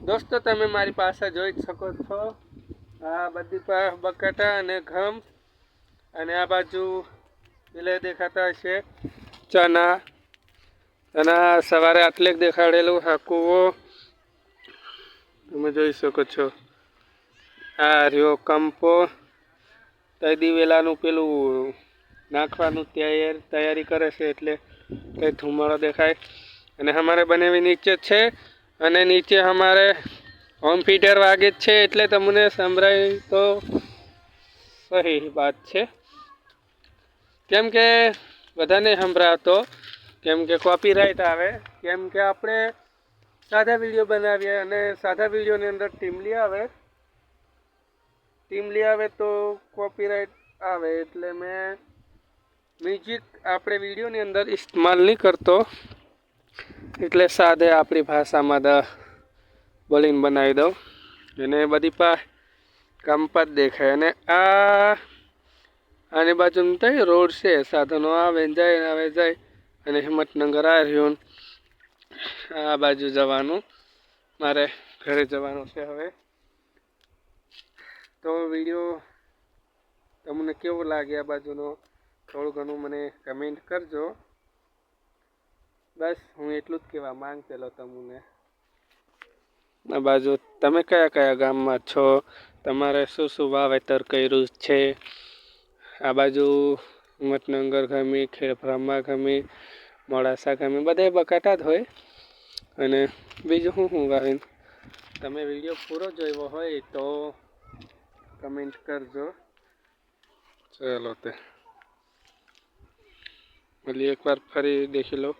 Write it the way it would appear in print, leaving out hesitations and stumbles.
दोस्तों तमे मारी पासे जोई सको छो आ बधी बटाटा अने घम अने आ बाजू पेले देखाता हशे चना अने सवारे आटलेक देखाडेलुं हाकुवो तमे जोई सको छो। आ रह्यो कंपो तई दिवेलानुं पेलुं नाखवानुं तैयारी करे छे एटले कई धुमाड़ो देखाय अने हमारे बनेवी नीचे छे अने नीचे हमारे होम थिएटर वागे छे एटले तमने संभळाय तो सही बात छे केम के बधाने संभळातो केम के कॉपीराइट आवे केम के आपणे सादा विडियो बनावीए अने सादा विडियोनी अंदर टीमली आवे तो कॉपीराइट आवे एटले मैं म्यूजिक आपणे विडियोनी अंदर इस्तेमाल नहीं करतो एटले सादे आपणी भाषामां बोलीने बनावी दઉં અને બધી કંપાત દેખાય અને આની બાજુમાં તો રોડ છે સાધનો આવે ને જાય અને હિંમતનગર આ રહ્યું આ બાજુ જવાનું મારે ઘરે જવાનું છે હવે તો વિડીયો તમને કેવો લાગે આ બાજુનો થોડું ઘણું મને કમેન્ટ કરજો બસ હું એટલું જ કહેવા માંગતેલો તમને આ બાજુ તમે કયા કયા ગામમાં છો તમારે શું શું વાવેતર કર્યું છે આ બાજુ હિંમતનગર ગમી ખેડબ્રહ્મા ગમી મોડાસા ગમી બધે બટાટા જ હોય અને બીજું શું વાવીને તમે વિડીયો પૂરો જોયો હોય તો કમેન્ટ કરજો ચલો તે મળીએ એકવાર ફરી દેખી લો